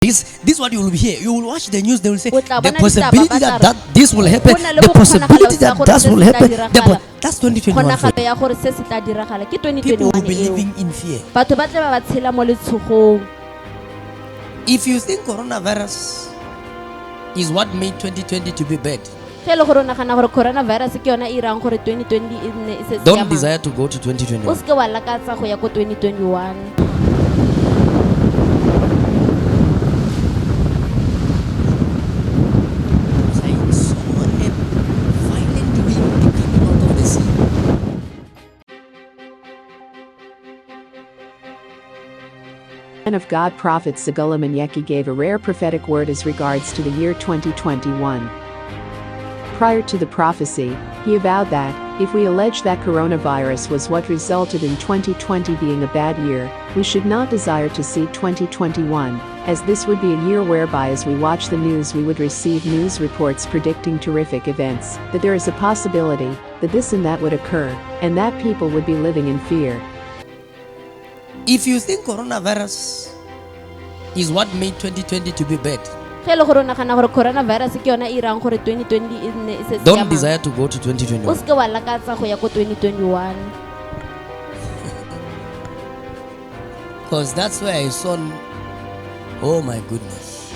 This is what you will hear. You will watch the news. They will say the possibility that this will happen. The possibility that will happen. That's 2021. People will be living in fear. If you think coronavirus is what made 2020 to be bad, don't desire to go to 2021. Man of God prophet Segullah Monyeki gave a rare prophetic word as regards to the year 2021. Prior to the prophecy, he avowed that, if we allege that coronavirus was what resulted in 2020 being a bad year, we should not desire to see 2021, as this would be a year whereby as we watch the news we would receive news reports predicting terrific events, that there is a possibility that this and that would occur, and that people would be living in fear. If you think coronavirus is what made 2020 to be bad, don't desire to go to 2021. Because that's where I saw, oh my goodness,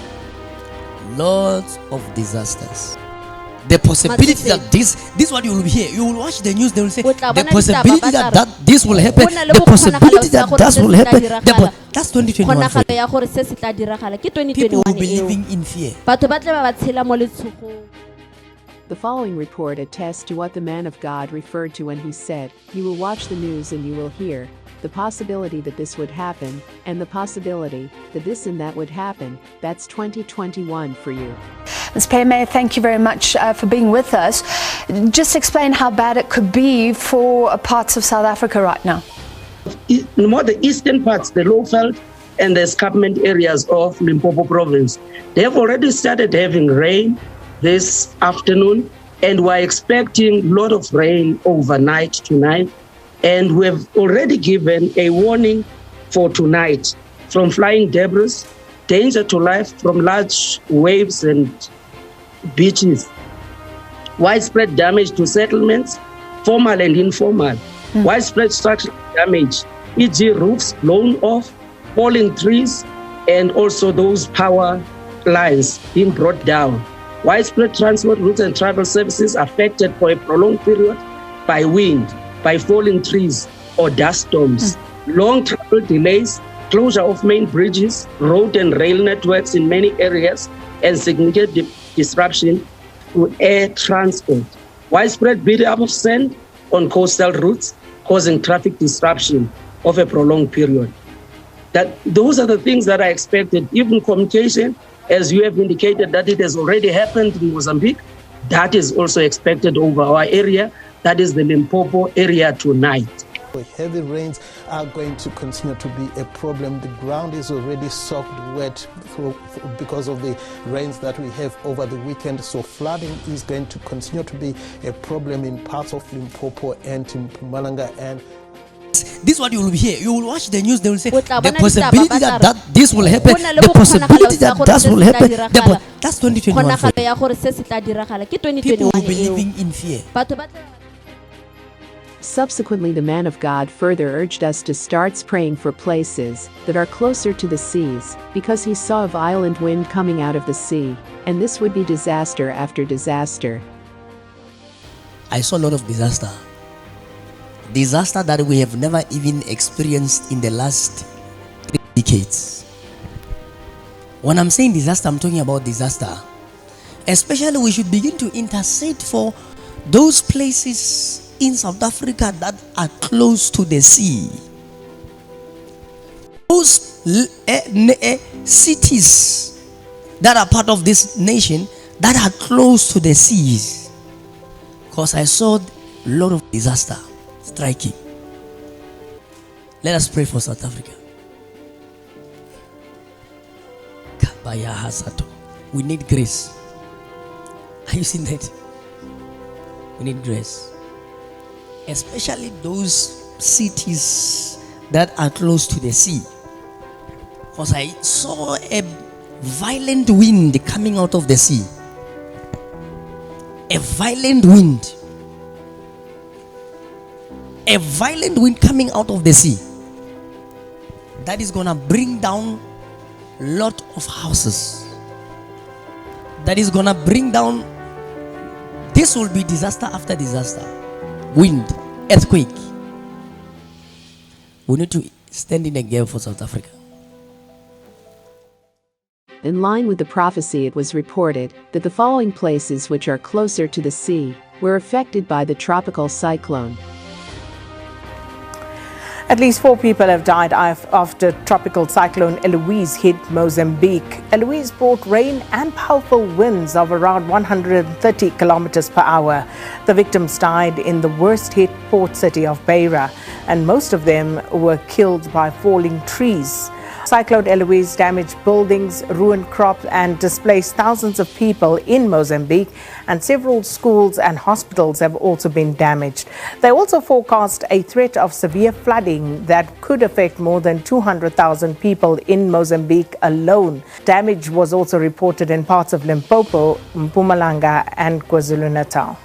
lots of disasters. The possibility that this is what you will hear. You will watch the news. They will say the possibility that this will happen. The possibility that will happen. That's 2021. People will be living in fear. The following report attests to what the man of God referred to when he said, "You will watch the news and you will hear the possibility that this would happen, and the possibility that this and that would happen." That's 2021 for you. Ms. Peme, thank you very much for being with us. Just explain how bad it could be for parts of South Africa right now. More the eastern parts, the Lowveld and the escarpment areas of Limpopo province, they have already started having rain this afternoon, and we're expecting a lot of rain overnight tonight. And we have already given a warning for tonight from flying debris, danger to life from large waves and beaches, widespread damage to settlements, formal and informal, widespread structural damage, e.g. roofs blown off, falling trees, and also those power lines being brought down. Widespread transport routes and travel services affected for a prolonged period by wind, by falling trees or dust storms. Long travel delays, closure of main bridges, road and rail networks in many areas, and significant disruption to air transport. Widespread buildup of sand on coastal routes, causing traffic disruption of a prolonged period. Those are the things that are expected. Even communication, as you have indicated that it has already happened in Mozambique, that is also expected over our area. That is the Limpopo area tonight. Heavy rains are going to continue to be a problem. The ground is already soaked wet because of the rains that we have over the weekend. So flooding is going to continue to be a problem in parts of Limpopo and Mpumalanga. And this is what you will hear. You will watch the news. They will say the possibility that this will happen. The possibility that will happen. That's 2021. People will be living in fear. Subsequently, the man of God further urged us to start praying for places that are closer to the seas, because he saw a violent wind coming out of the sea, and this would be disaster after disaster. I saw a lot of disaster that we have never even experienced in the last 3 decades. When I'm saying disaster, I'm talking about disaster. Especially, we should begin to intercede for those places in South Africa that are close to the sea. Those cities that are part of this nation that are close to the seas. Because I saw a lot of disaster striking. Let us pray for South Africa. We need grace. Are you seeing that? We need grace. Especially those cities that are close to the sea. Because I saw a violent wind coming out of the sea. A violent wind. A violent wind coming out of the sea. That is gonna bring down a lot of houses. That is gonna bring down. This will be disaster after disaster. Wind, earthquake. We need to stand in a gap for South Africa. In line with the prophecy, it was reported that the following places, which are closer to the sea, were affected by the tropical cyclone. At least 4 people have died after tropical cyclone Eloise hit Mozambique. Eloise brought rain and powerful winds of around 130 kilometers per hour. The victims died in the worst hit port city of Beira, and most of them were killed by falling trees. Cyclone Eloise damaged buildings, ruined crops and displaced thousands of people in Mozambique, and several schools and hospitals have also been damaged. They also forecast a threat of severe flooding that could affect more than 200,000 people in Mozambique alone. Damage was also reported in parts of Limpopo, Mpumalanga and KwaZulu-Natal.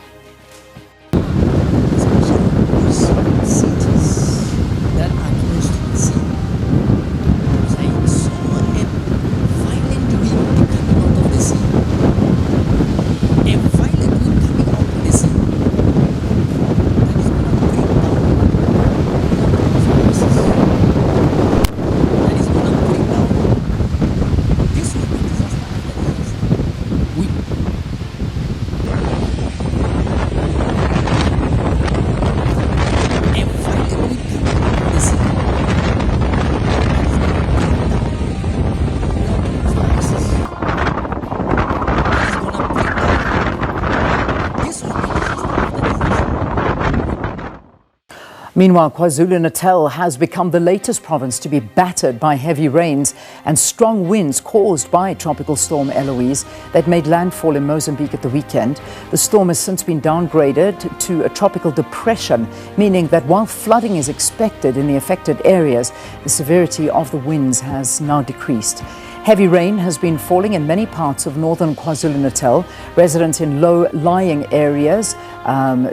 Meanwhile, KwaZulu-Natal has become the latest province to be battered by heavy rains and strong winds caused by Tropical Storm Eloise that made landfall in Mozambique at the weekend. The storm has since been downgraded to a tropical depression, meaning that while flooding is expected in the affected areas, the severity of the winds has now decreased. Heavy rain has been falling in many parts of northern KwaZulu-Natal. Residents in low-lying areas,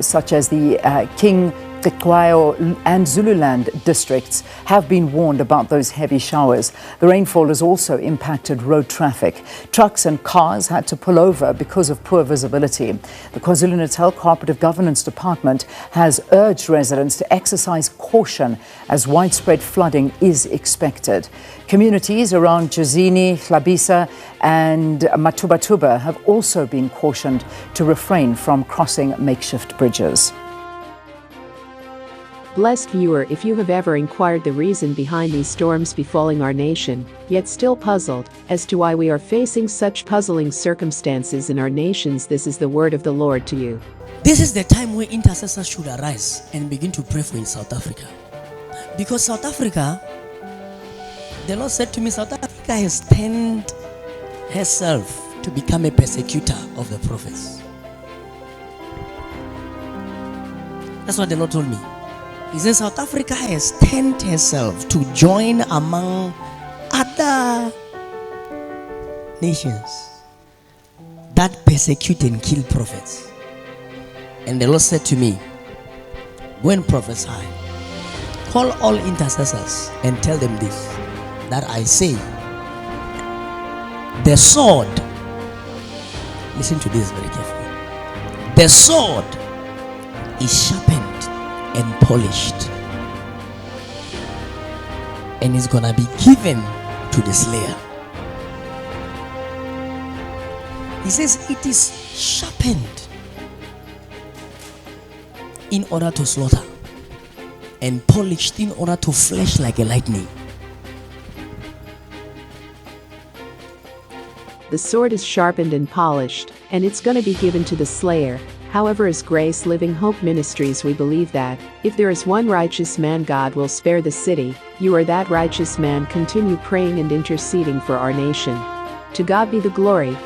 such as the King, Segullah and Zululand districts, have been warned about those heavy showers. The rainfall has also impacted road traffic. Trucks and cars had to pull over because of poor visibility. The KwaZulu-Natal Cooperative Governance Department has urged residents to exercise caution as widespread flooding is expected. Communities around Jazini, Hlabisa and Matubatuba have also been cautioned to refrain from crossing makeshift bridges. Blessed viewer, if you have ever inquired the reason behind these storms befalling our nation, yet still puzzled as to why we are facing such puzzling circumstances in our nations, this is the word of the Lord to you. This is the time where intercessors should arise and begin to pray for in South Africa. Because South Africa, the Lord said to me, South Africa has turned herself to become a persecutor of the prophets. That's what the Lord told me. He says South Africa has turned herself to join among other nations that persecute and kill prophets. And the Lord said to me, go and prophesy. Call all intercessors and tell them this, that I say, the sword, listen to this very carefully, the sword is sharpened and polished, and is gonna be given to the slayer. He says it is sharpened in order to slaughter and polished in order to flash like a lightning. The sword is sharpened and polished, and it's going to be given to the slayer. However, as Grace Living Hope Ministries, we believe that if there is one righteous man, God will spare the city. You are that righteous man. Continue praying and interceding for our nation. To God be the glory.